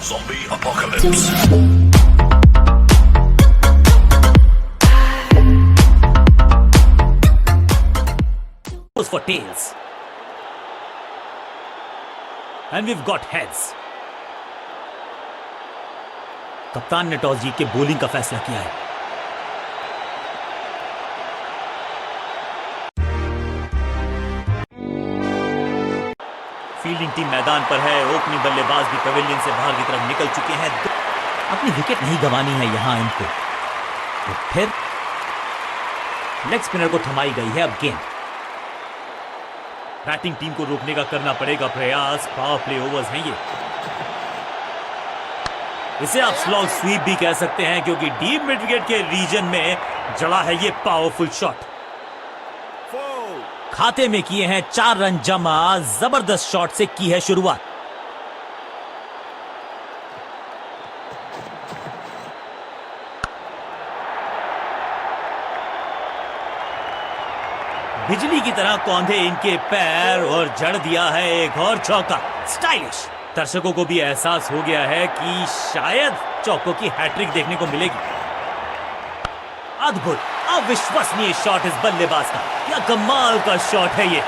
Zombie apocalypse. Goes for tails. And we've got heads. कप्तान ने toss जीत के bowling का फैसला किया है। फील्डिंग टीम मैदान पर है। ओपनिंग बल्लेबाज भी पवेलियन से बाहर की तरफ निकल चुके हैं। अपनी विकेट नहीं गंवानी है यहां इनको। तो फिर लेग स्पिनर को थमाई गई है अब गेंद। बैटिंग टीम को रोकने का करना पड़ेगा प्रयास। पावर प्ले ओवर्स हैं ये। इसे आप स्लॉग स्वीप भी कह सकते हैं क्योंकि डीप मिड विकेट के रीजन में जड़ा है ये पावरफुल शॉट। खाते में किए हैं 4 रन जमा। जबरदस्त शॉट से की है शुरुआत। बिजली की तरह कौंधे इनके पैर और जड़ दिया है एक और चौका। स्टाइलिश। दर्शकों को भी एहसास हो गया है कि शायद चौकों की हैट्रिक देखने को मिलेगी। अद्भुत अविश्वसनीय शॉट इस बल्लेबाज का। क्या कमाल का शॉट है ये।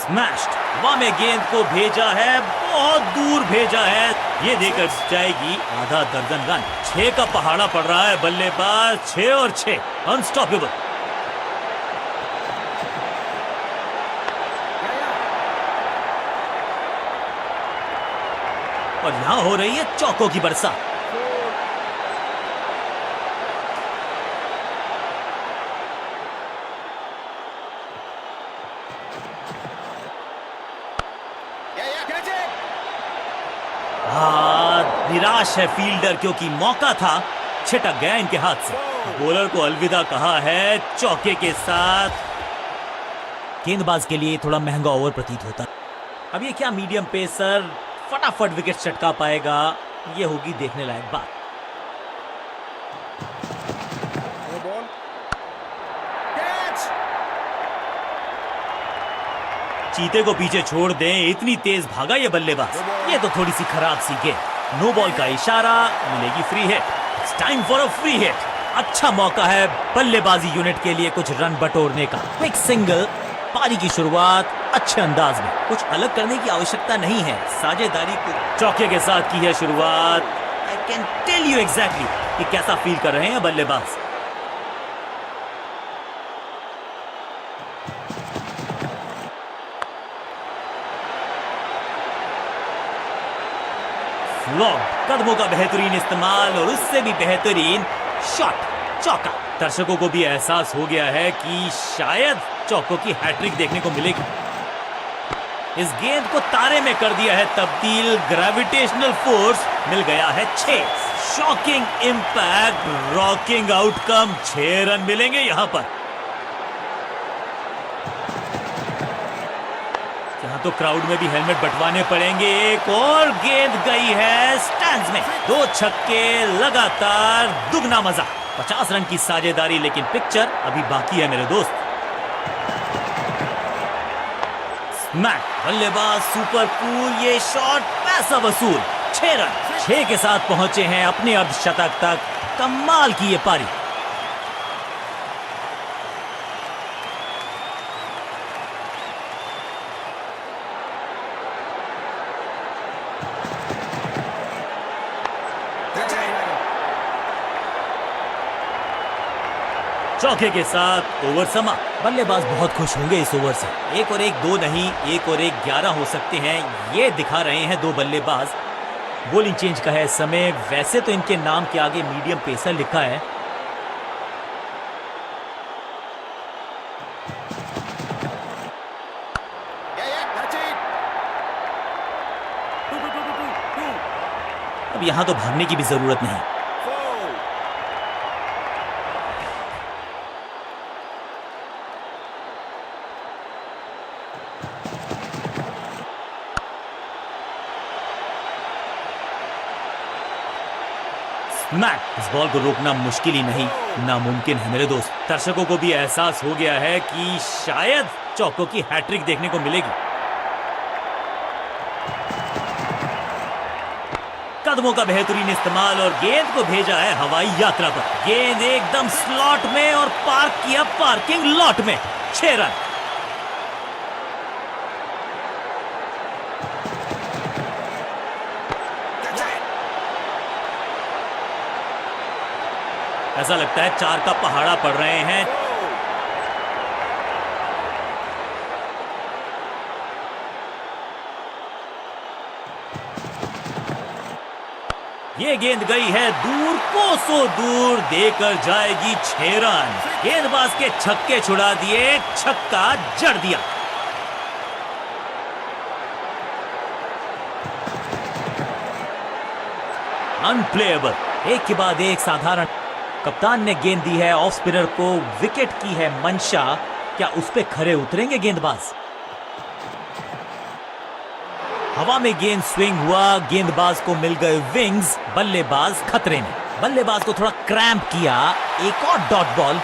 स्मैश्ड। हवा में गेंद को भेजा है, बहुत दूर भेजा है। ये देकर जाएगी आधा दर्जन रन। 6 का पहाड़ा पड़ रहा है बल्लेबाज। 6 और 6 अनस्टॉपेबल। और यहां हो रही है चौकों की बरसात। निराश है फील्डर क्योंकि मौका था, छिटक गया इनके हाथ से। बॉलर को अलविदा कहा है चौके के साथ। गेंदबाज के लिए थोड़ा महंगा ओवर प्रतीत होता। अब ये क्या मीडियम पेसर फटाफट विकेट चटका पाएगा, ये होगी देखने लायक बात। चीते को पीछे छोड़ दें, इतनी तेज भागा ये बल्लेबाज। ये तो थोड़ी सी खराब सी गेंद। नो बॉल का इशारा, मिलेगी free hit. It's time for a free hit. अच्छा मौका है बल्लेबाजी यूनिट के लिए कुछ रन बटोरने का। Quick single. पारी की शुरुआत अच्छे अंदाज में। कुछ अलग करने की आवश्यकता नहीं है। साझेदारी को चौके के साथ की है शुरुआत। I can tell you exactly कि कैसा फील कर रहे हैं बल्लेबाज। फ्लॉप। कदमों का बेहतरीन इस्तेमाल और उससे भी बेहतरीन शॉट। चौका। दर्शकों को भी एहसास हो गया है कि शायद चौकों की हैट्रिक देखने को मिलेगी। इस गेंद को तारे में कर दिया है तब्दील। ग्रेविटेशनल फोर्स मिल गया है 6। Shocking impact, rocking outcome. 6 run मिलेंगे यहां पर। यहां तो क्राउड में भी हेलमेट बंटवाने पड़ेंगे। एक और गेंद गई है स्टैंड्स में। 2 छक्के लगातार, दुगना मजा। 50 रन की साझेदारी, लेकिन पिक्चर अभी बाकी है मेरे दोस्त। स्मैक। बल्लेबाज सुपर कूल। ये शॉट पैसा वसूल। 6 रन। 6 के साथ पहुंचे हैं अपने अर्धशतक तक। कमाल की ये पारी। चौके के साथ ओवर समा। बल्लेबाज बहुत खुश होंगे इस ओवर से। 1 और 1 2 नहीं, 1 और 1 11 हो सकते हैं, ये दिखा रहे हैं 2 बल्लेबाज। बॉलिंग चेंज का है समय। वैसे तो इनके नाम के आगे मीडियम पेसर लिखा है। अब यहां तो भागने की भी जरूरत नहीं। स्मैक। इस बॉल को रोकना मुश्किल ही नहीं, नामुमकिन है मेरे दोस्त। दर्शकों को भी एहसास हो गया है कि शायद चौकों की हैट्रिक देखने को मिलेगी। कदमों का बेहतरीन इस्तेमाल और गेंद को भेजा है हवाई यात्रा पर। गेंद एकदम स्लॉट में और पार्क किया पार्किंग लॉट में। 6 रन। ऐसा लगता है 4 का पहाड़ा पड़ रहे हैं। ये गेंद गई है दूर, कोसों दूर, देकर जाएगी 6 रन। गेंदबाज के छक्के छुड़ा दिए, छक्का जड़ दिया। अनप्लेएबल। एक के बाद एक साधारण। कप्तान ने गेंद दी है ऑफ स्पिनर को, विकेट की है मंशा। क्या उस पे खरे उतरेंगे गेंदबाज? हवा में गेंद स्विंग हुआ, गेंदबाज को मिल गए विंग्स, बल्लेबाज खतरे में। बल्लेबाज को थोड़ा क्रैम्प किया, एक और डॉट बॉल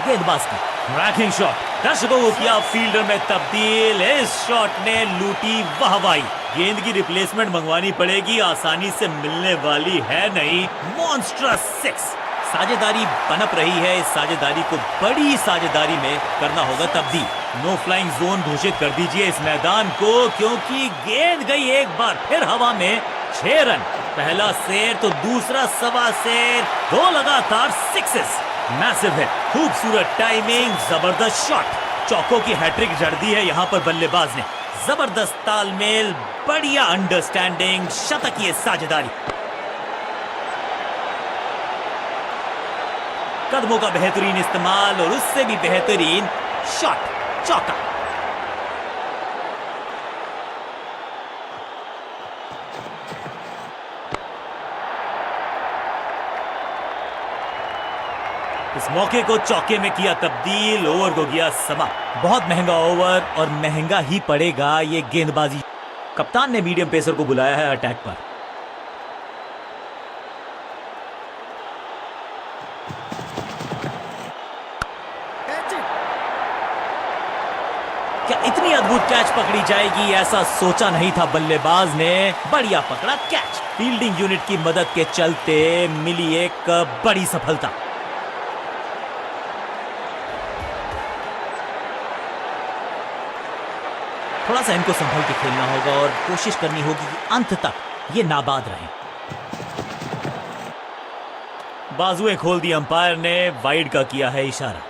गेंदबाज की। रैकिंग शॉट, दर्शकों को किया फील्डर में तब्दील। इस शॉट ने लूटी वाहवाही। गेंद की रिप्लेसमेंट मंगवानी पड़ेगी, आसानी से मिलने वाली है नहीं। मॉन्स्ट्रस 6। साझेदारी बनप रही है, इस साझेदारी को बड़ी साझेदारी में करना होगा तब्दील। नो फ्लाइंग जोन घोषित कर दीजिए इस मैदान को, क्योंकि गेंद गई एक बार फिर हवा में। 6 रन। पहला शेर तो दूसरा सवा शेर, 2 लगातार सिक्सेस। मैसिव है, खूबसूरत टाइमिंग, जबरदस्त शॉट। चौकों की हैट्रिक जड़ दी है यहां पर बल्लेबाज ने। जबरदस्त तालमेल, बढ़िया अंडरस्टैंडिंग, शतकीय साझेदारी। कदमों का बेहतरीन इस्तेमाल और उससे भी बेहतरीन शॉट, चौका। इस मौके को चौके में किया तब्दील, ओवर को गया समा। बहुत महंगा ओवर और महंगा ही पड़ेगा ये गेंदबाजी। कप्तान ने मीडियम पेसर को बुलाया है अटैक पर। क्या इतनी अद्भुत कैच पकड़ी जाएगी, ऐसा सोचा नहीं था बल्लेबाज ने। बढ़िया पकड़ा कैच। फील्डिंग यूनिट की मदद के चलते मिली एक बड़ी सफलता। थोड़ा सा इनको संभल के खेलना होगा और कोशिश करनी होगी कि अंत तक ये नाबाद रहें। बाजुएं खोल दी अंपायर ने, वाइड का किया है इशारा।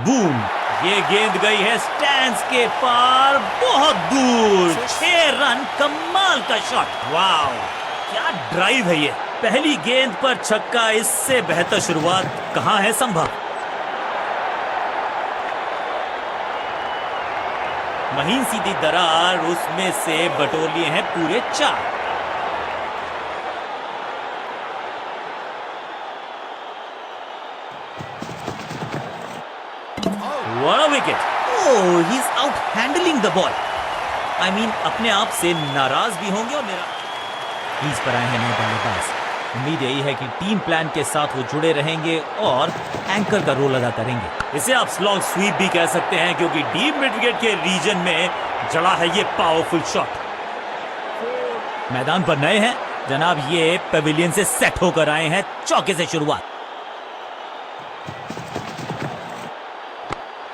बूम। ये गेंद गई है स्टैंड्स के पार, बहुत दूर। 6 रन। कमाल का शॉट। वाव, क्या ड्राइव है ये। पहली गेंद पर छक्का, इससे बेहतर शुरुआत कहां है संभव। महीन सीधी दरार, उसमें से बटोर लिए हैं पूरे 4। What a wicket! Oh, he's out handling the ball. I mean, अपने आप से नाराज भी होंगे और मेरा क्रीज पर आए हैं नए बल्लेबाज। उम्मीद यही है कि टीम प्लान के साथ वो जुड़े रहेंगे और एंकर का रोल अदा करेंगे। इसे आप स्लॉग स्वीप भी कह सकते हैं, क्योंकि डीप मिड विकेट के रीजन में जड़ा है ये पावरफुल शॉट। मैदान पर नए हैं जनाब, ये पेविलियन से सेट होकर आए हैं। चौके से शुरुआत।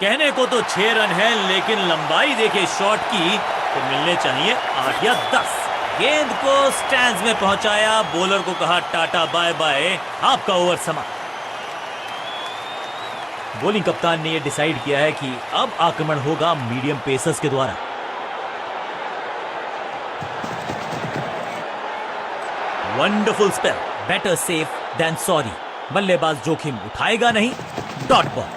कहने को तो 6 रन है, लेकिन लंबाई देखे शॉट की तो मिलने चाहिए 8 या 10। गेंद को स्टैंड्स में पहुंचाया, बॉलर को कहा टाटा बाय बाय, आपका ओवर समाप्त। बॉलिंग कप्तान ने यह डिसाइड किया है कि अब आक्रमण होगा मीडियम पेसर्स के द्वारा। Wonderful spell, better safe than sorry. बल्लेबाज जोखिम उठाएगा नहीं। Dot ball.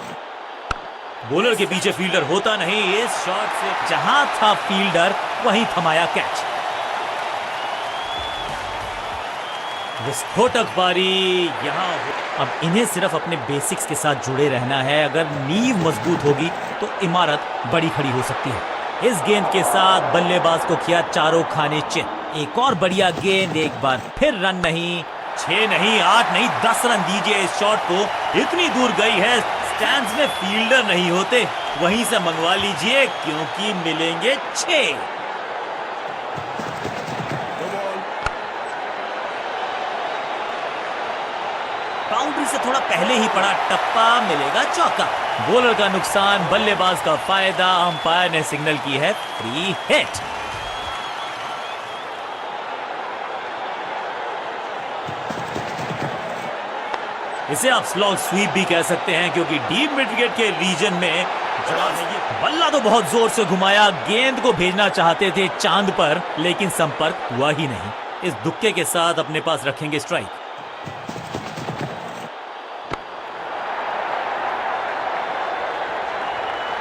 बॉलर के पीछे फील्डर होता नहीं। इस शॉट से जहां था फील्डर वहीं थमाया कैच। विस्फोटक पारी यहाँ। अब इन्हें सिर्फ अपने बेसिक्स के साथ जुड़े रहना है। अगर नींव मजबूत होगी तो इमारत बड़ी खड़ी हो सकती है। इस गेंद के साथ बल्लेबाज को किया चारों खाने चित। एक और बढ़िया गेंद, एक बार फिर रन नहीं, 6 नहीं, 8 नहीं, 10 रन दीजिए इस शॉट को। इतनी दूर गई है, स्टैंड्स में फील्डर नहीं होते, वहीं से मंगवा लीजिए क्योंकि मिलेंगे 6। बाउंड्री से थोड़ा पहले ही पड़ा टप्पा, मिलेगा चौका। बॉलर का नुकसान, बल्लेबाज का फायदा। अंपायर ने सिग्नल की है फ्री हिट। इसे आप स्लॉग स्वीप भी कह सकते हैं क्योंकि डीप मिड विकेट के रीजन में बल्ला तो बहुत जोर से घुमाया। गेंद को भेजना चाहते थे चांद पर, लेकिन संपर्क हुआ ही नहीं। इस दुक्के के साथ अपने पास रखेंगे स्ट्राइक।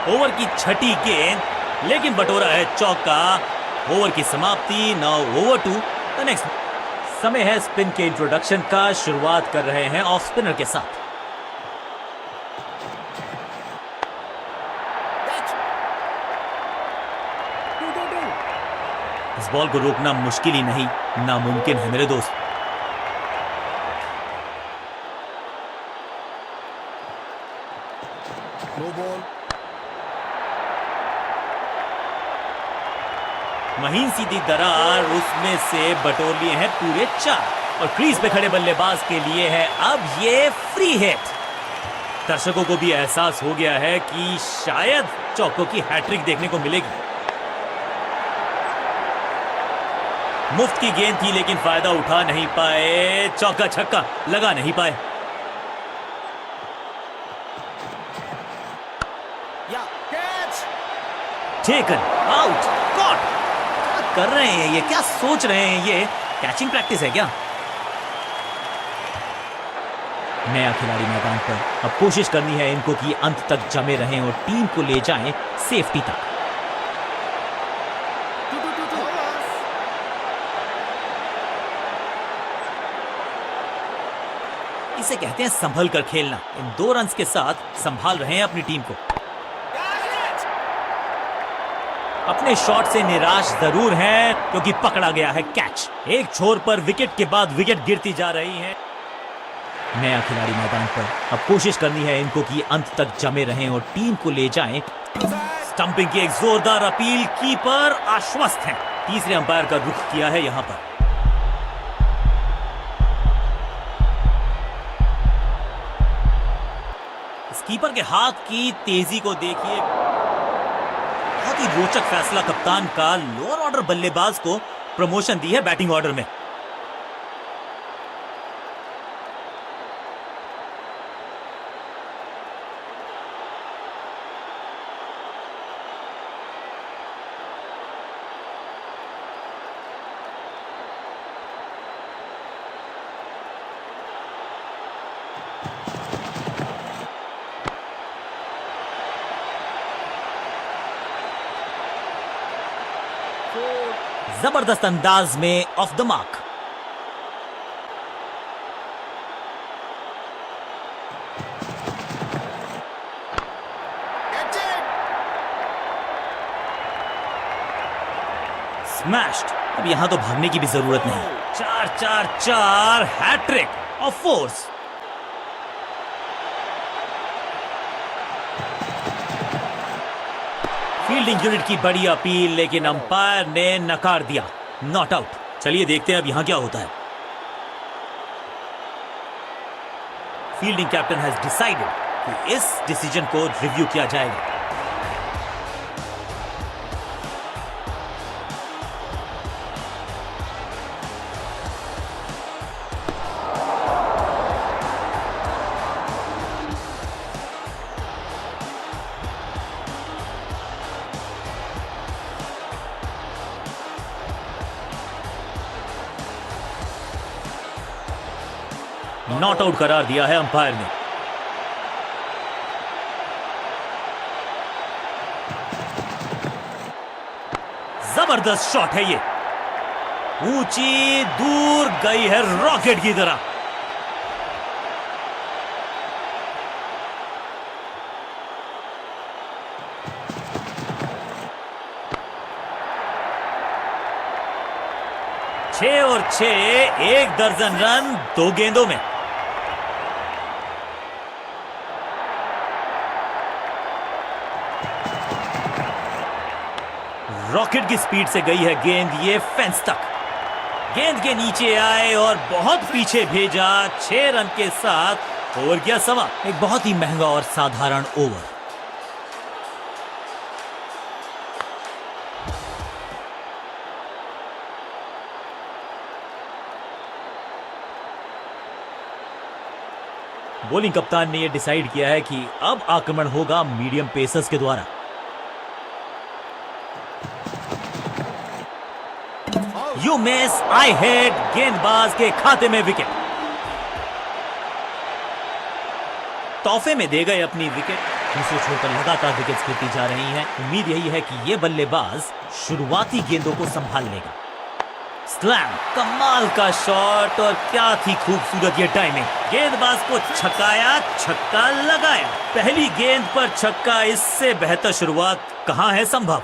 ओवर की छठी गेंद, लेकिन बटोरा है चौका। ओवर की समाप्ति। Now over to the next. समय है स्पिन के इंट्रोडक्शन का। शुरुआत कर रहे हैं ऑफ स्पिनर के साथ। इस बॉल को रोकना मुश्किल ही नहीं, नामुमकिन है मेरे दोस्त। No ball. महीन सीधी दरार, उसमें से बटोर लिए हैं पूरे 4 और क्रीज पे खड़े बल्लेबाज के लिए है अब ये फ्री हिट। दर्शकों को भी एहसास हो गया है कि शायद चौकों की हैट्रिक देखने को मिलेगी। मुफ्त की गेंद थी लेकिन फायदा उठा नहीं पाए। चौका छक्का लगा नहीं पाए। Taken out, caught. कर रहे हैं ये, क्या सोच रहे हैं ये? कैचिंग प्रैक्टिस है क्या? नया खिलाड़ी मैदान पर, अब कोशिश करनी है इनको कि अंत तक जमे रहें और टीम को ले जाएं सेफ्टी तक। इसे कहते हैं संभल कर खेलना। इन 2 रन्स के साथ संभाल रहे हैं अपनी टीम को। अपने शॉट से निराश जरूर हैं क्योंकि पकड़ा गया है कैच। एक छोर पर विकेट के बाद विकेट गिरती जा रही है। नया खिलाड़ी मैदान पर, अब कोशिश करनी है इनको कि अंत तक जमे रहें और टीम को ले जाएं। स्टंपिंग की एक जोरदार अपील, कीपर आश्वस्त हैं। तीसरे अंपायर का रुख किया है यहां पर। कीपर के हाथ की तेजी को देखिए। बहुत ही रोचक फैसला कप्तान का। लोअर ऑर्डर बल्लेबाज को प्रमोशन दी है बैटिंग ऑर्डर में। जबरदस्त अंदाज में ऑफ द मार्क। स्मैश्ड। अब यहां तो भागने की भी जरूरत नहीं। 4-4-4 hattrick of fours. Fielding unit की बड़ी अपील, लेकिन अंपायर ने नकार दिया। Not out. चलिए देखते हैं अब यहां क्या होता है। फील्डिंग कैप्टन हैज डिसाइडेड कि इस डिसीजन को रिव्यू किया जाएगा। नॉट आउट करार दिया है अंपायर ने। जबरदस्त शॉट है ये। ऊंची दूर गई है रॉकेट की तरह। छह और छह, 1 दर्जन रन 2 गेंदों में। रॉकेट की स्पीड से गई है गेंद ये फेंस तक। गेंद के नीचे आए और बहुत पीछे भेजा। 6 रन के साथ ओवर गया समा। एक बहुत ही महंगा और साधारण ओवर। बॉलिंग कप्तान ने यह डिसाइड किया है कि अब आक्रमण होगा मीडियम पेसर्स के द्वारा। यू मिस, आई हिट, गेंदबाज के खाते में विकेट। तोहफे में दे गए अपनी विकेट। दूसरे छोर पर लगातार विकेट्स गिरती जा रही हैं। उम्मीद यही है कि यह बल्लेबाज शुरुआती गेंदों को संभाल लेगा। स्लैम, कमाल का शॉट और क्या थी खूबसूरत ये टाइमिंग। गेंदबाज को छकाया, छक्का लगाया। पहली गेंद पर छक्का, इससे बेहतर शुरुआत कहां है संभव।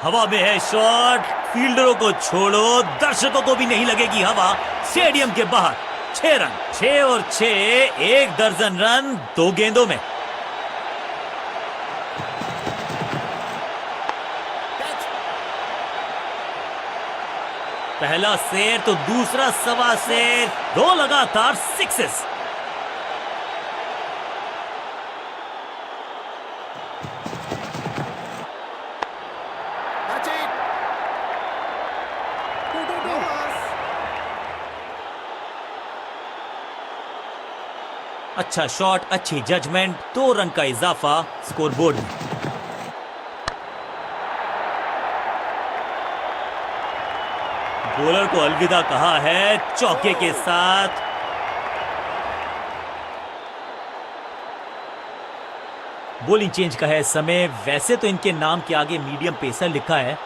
हवा में है शॉट, फील्डरों को छोड़ो, दर्शकों को भी नहीं लगेगी हवा। स्टेडियम के बाहर 6 रन। 6 और 6, 1 दर्जन रन 2 गेंदों में। पहला शेर तो दूसरा सवा शेर, 2 लगातार सिक्सेस। अच्छा शॉट, अच्छी जजमेंट, 2 रन का इजाफा स्कोरबोर्ड में। बॉलर को अलविदा कहा है चौके के साथ। बॉलिंग चेंज का है समय। वैसे तो इनके नाम के आगे मीडियम पेसर लिखा है।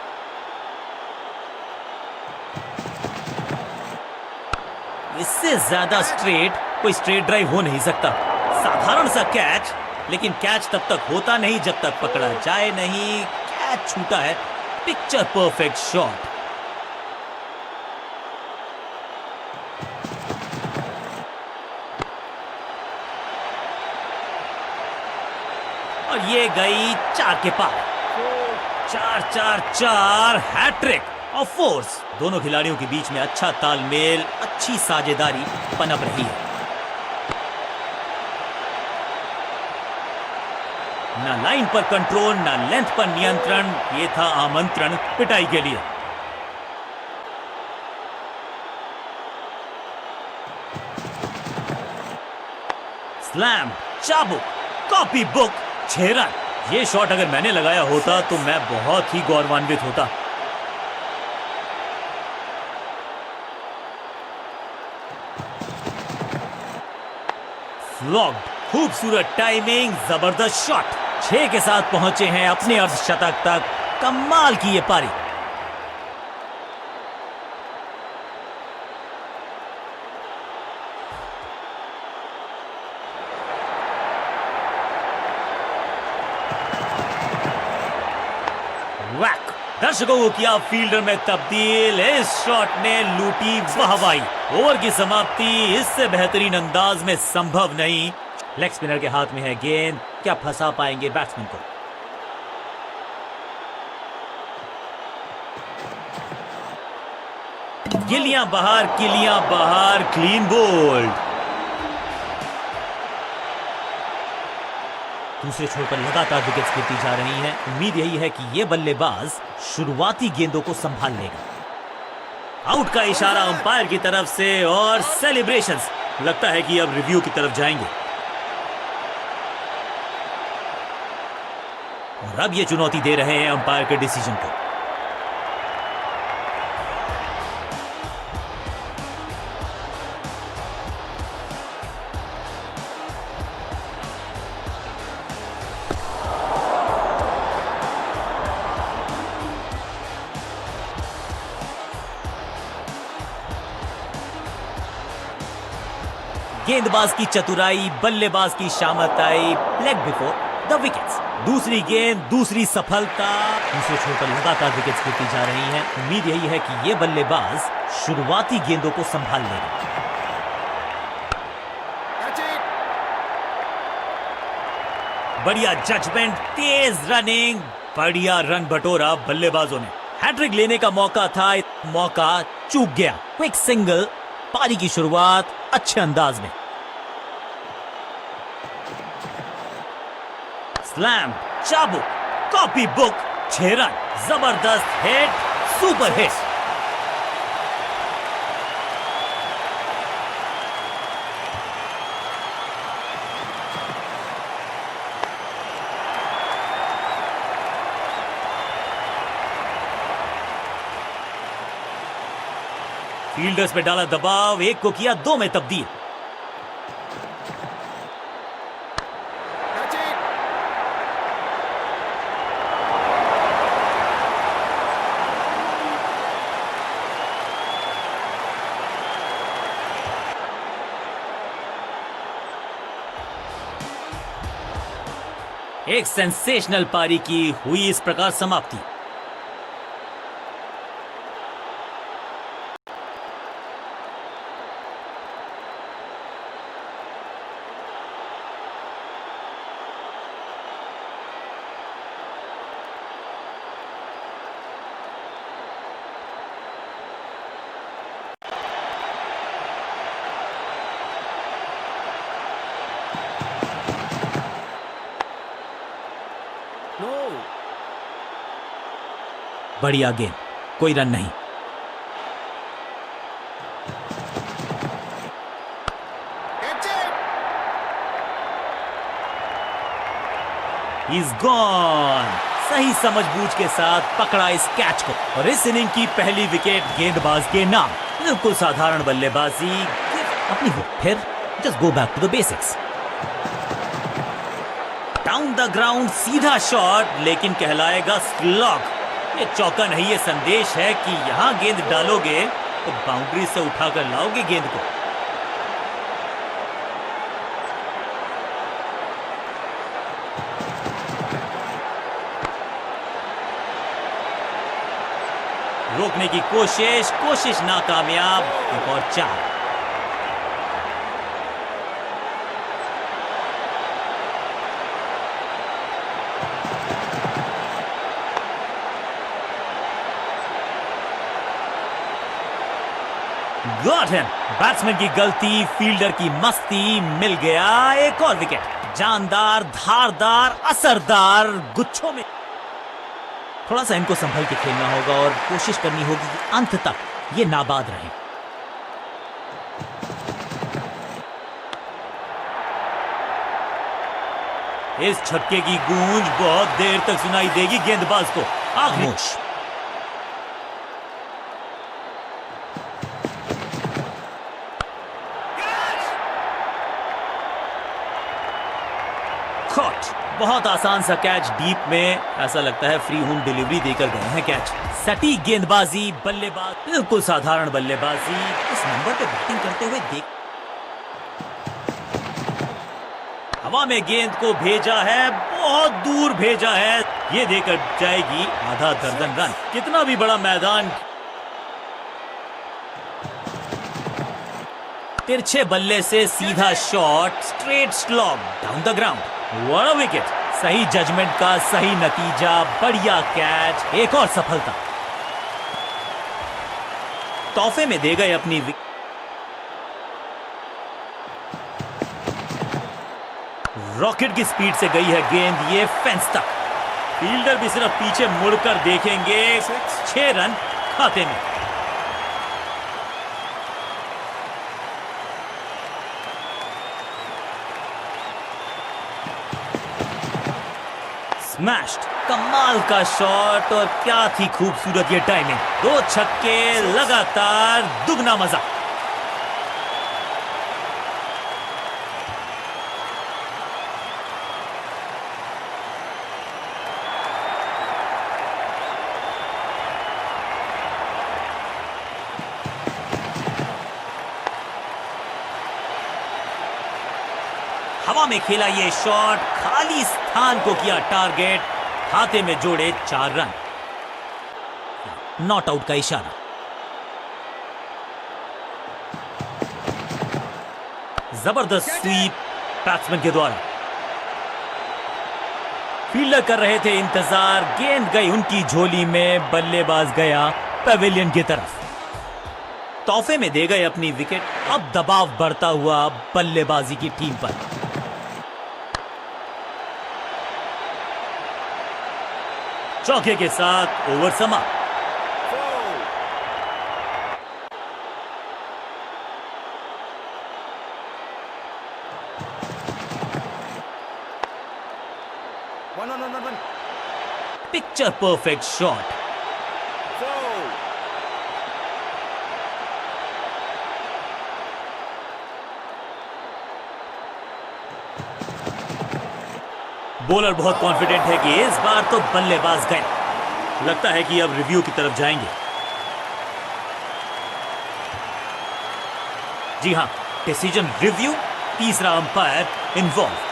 इससे ज्यादा स्ट्रेट कोई स्ट्रेट ड्राइव हो नहीं सकता। साधारण सा कैच, लेकिन कैच तब तक होता नहीं जब तक पकड़ा जाए नहीं। कैच छूटा है, पिक्चर परफेक्ट शॉट। और ये गई 4 के पार। 4-4-4 हैट्रिक और फोर्स। दोनों खिलाड़ियों के बीच में अच्छा तालमेल, अच्छी साझेदारी पनप रही है। ना लाइन पर कंट्रोल, ना लेंथ पर नियंत्रण। ये था आमंत्रण पिटाई के लिए। स्लैम, चाबुक, कॉपी बुक, 6 रन। ये शॉट अगर मैंने लगाया होता तो मैं बहुत ही गौरवान्वित होता। फ्लॉग्ड, खूबसूरत टाइमिंग, जबरदस्त शॉट। 6 के साथ पहुंचे हैं अपने अर्धशतक तक। कमाल की ये पारी। वैक, दर्शकों को किया फील्डर में तब्दील। इस शॉट ने लूटी वाहवाही। ओवर की समाप्ति इससे बेहतरीन अंदाज में संभव नहीं। लेग स्पिनर के हाथ में है गेंद, क्या फंसा पाएंगे बैट्समैन को। गिलियां बाहर, किलियां बाहर, क्लीन बोल्ड। दूसरे छोर पर लगातार विकेट्स गिरती जा रही हैं। उम्मीद यही है कि यह बल्लेबाज शुरुआती गेंदों को संभाल लेगा। आउट का इशारा अंपायर की तरफ से और सेलिब्रेशंस। लगता है कि अब रिव्यू की तरफ जाएंगे। और अब ये चुनौती दे रहे हैं अंपायर के डिसीजन को। गेंदबाज की चतुराई, बल्लेबाज की शामताई, लेग बिफोर द विकेट्स। दूसरी गेंद, दूसरी सफलता। दूसरे छोर पर लगातार विकेट्स गिरती जा रही हैं। उम्मीद यही है कि ये बल्लेबाज शुरुआती गेंदों को संभाल लेगा। बढ़िया जजमेंट, तेज रनिंग, बढ़िया रन बटोरा बल्लेबाजों ने। हैट्रिक लेने का मौका था, मौका चूक गया। क्विक सिंगल, पारी की शुरुआत अच्छे अंदाज में। स्लैम, चाबुक, कॉपी बुक, 6 रन, जबरदस्त हिट, सुपर हिट। फील्डर्स पे डाला दबाव, एक को किया 2 में तब्दील। एक सेंसेशनल पारी की हुई इस प्रकार समाप्ति। बढ़िया गेंद, कोई रन नहीं। He's gone। सही समझबूझ के साथ पकड़ा इस कैच को और इस इनिंग की पहली विकेट गेंदबाज के नाम। बिल्कुल साधारण बल्लेबाजी अपनी हो, फिर just go back to the basics. Down the ground, सीधा शॉट, लेकिन कहलाएगा स्लॉग। ये चौका नहीं, ये संदेश है कि यहां गेंद डालोगे तो बाउंड्री से उठाकर लाओगे गेंद को। रोकने की कोशिश नाकामयाब। एक और 4। Got him. बैट्समैन की गलती, फील्डर की मस्ती, मिल गया एक और विकेट। जानदार, धारदार, असरदार गुच्छों में। थोड़ा सा इनको संभल के खेलना होगा और कोशिश करनी होगी कि अंत तक ये नाबाद रहें। इस छक्के की गूंज बहुत देर तक सुनाई देगी गेंदबाज को। खामोश। बहुत आसान सा कैच डीप में, ऐसा लगता है फ्री होम डिलीवरी देकर गए हैं कैच। सटीक गेंदबाजी, बल्लेबाज बिल्कुल साधारण बल्लेबाजी। इस नंबर पे बैटिंग करते हुए देख, हवा में गेंद को भेजा है, बहुत दूर भेजा है। ये देकर जाएगी आधा दर्जन रन। कितना भी बड़ा मैदान, तिरछे बल्ले से सीधा shot, straight slog down the ground. What a wicket. सही जजमेंट का सही नतीजा, बढ़िया कैच, एक और सफलता। तोहफे में दे गए अपनी रॉकेट की स्पीड से गई है गेंद, ये फेंस तक। फील्डर भी सिर्फ पीछे मुड़कर देखेंगे। 6 रन खाते में। स्मैश्ड, कमाल का शॉट और क्या थी खूबसूरत ये टाइमिंग। 2 छक्के लगातार, दुगना मजा। हवा में खेला ये शॉट, खाली स्थान को किया टारगेट, खाते में जोड़े 4 रन। नॉट आउट का इशारा। जबरदस्त स्वीप बैट्समैन के द्वारा। फील्डर कर रहे थे इंतजार, गेंद गई उनकी झोली में, बल्लेबाज गया पवेलियन की तरफ। तोहफे में दे गए अपनी विकेट। अब दबाव बढ़ता हुआ बल्लेबाजी की टीम पर। चौके के साथ ओवर समाप्त। Picture perfect shot. बॉलर बहुत कॉन्फिडेंट है कि इस बार तो बल्लेबाज गए। लगता है कि अब रिव्यू की तरफ जाएंगे। जी हां, डिसीजन रिव्यू, तीसरा अंपायर इन्वॉल्व।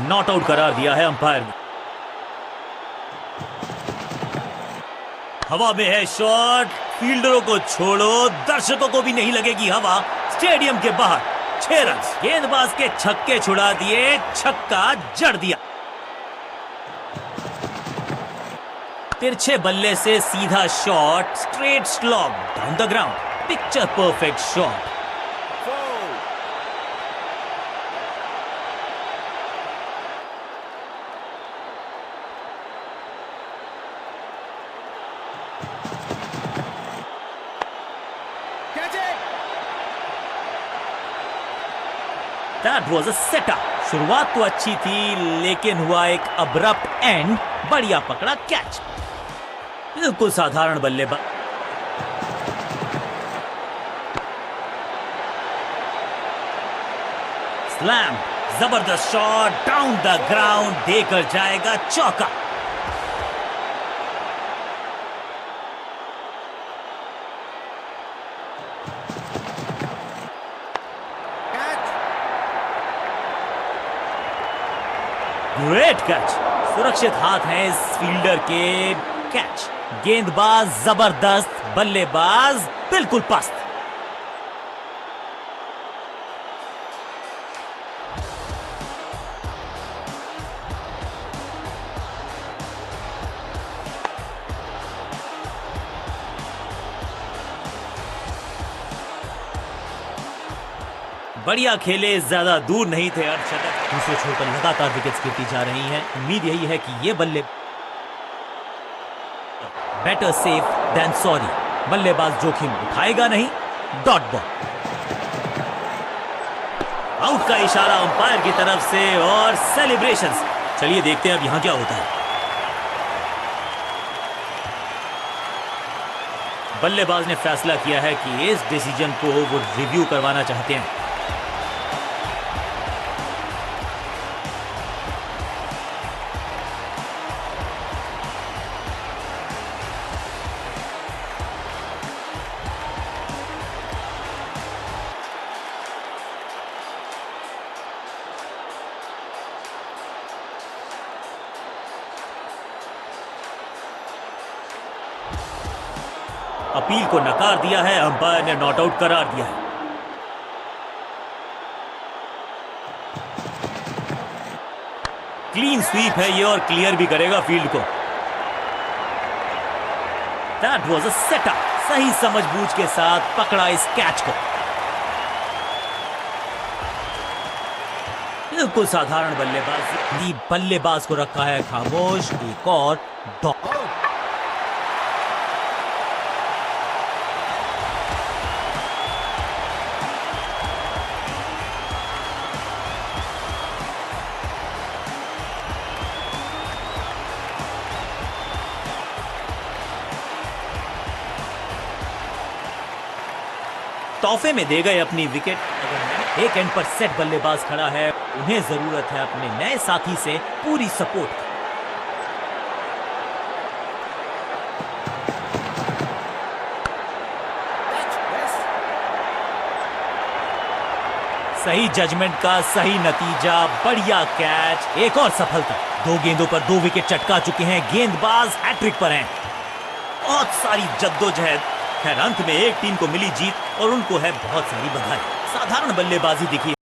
नॉट आउट करार दिया है अंपायर ने। हवा में है शॉट, फील्डरों को छोड़ो, दर्शकों को भी नहीं लगेगी हवा। स्टेडियम के बाहर 6 रन। गेंदबाज के छक्के छुड़ा दिए, छक्का जड़ दिया। तिरछे बल्ले से सीधा shot, straight slog down the ground. Picture perfect shot. That was a setup. शुरुआत तो अच्छी थी, लेकिन हुआ एक अब्रप्ट एंड। बढ़िया पकड़ा कैच। बिल्कुल साधारण बल्लेबाज। स्लैम, जबरदस्त शॉट, डाउन द ग्राउंड, देकर जाएगा चौका। Great catch. सुरक्षित हाथ हैं इस फील्डर के। कैच। गेंदबाज जबरदस्त, बल्लेबाज बिल्कुल पस्त। बढ़िया खेले, ज्यादा दूर नहीं थे अर्धशतक। दूसरे छोर पर लगातार विकेट्स गिरती जा रही हैं। उम्मीद यही है कि ये बल्ले बेटर सेफ देन सॉरी। बल्लेबाज जोखिम उठाएगा नहीं। Dot ball. आउट का इशारा अंपायर की तरफ से और सेलिब्रेशंस। चलिए देखते हैं अब यहां क्या होता है। बल्लेबाज ने फैसला किया है कि इस डिसीजन को वो रिव्यू करवाना चाहते हैं। अपील को नकार दिया है, अंपायर ने नॉट आउट करार दिया है। क्लीन स्वीप है ये और क्लियर भी करेगा फील्ड को। That was a setup. सही समझबूझ के साथ पकड़ा इस कैच को। बिल्कुल साधारण बल्लेबाज। बल्लेबाज को रखा है खामोश। एक और डॉट। तोहफे में दे गए अपनी विकेट। एक एंड पर सेट बल्लेबाज खड़ा है, उन्हें जरूरत है अपने नए साथी से पूरी सपोर्ट की। सही जजमेंट का सही नतीजा, बढ़िया कैच, एक और सफलता। 2 गेंदों पर 2 विकेट चटका चुके हैं, गेंदबाज हैट्रिक पर हैं। बहुत सारी जद्दोजहद, खैर अंत में एक टीम को मिली जीत और उनको है बहुत सारी बधाई। साधारण बल्लेबाजी दिखी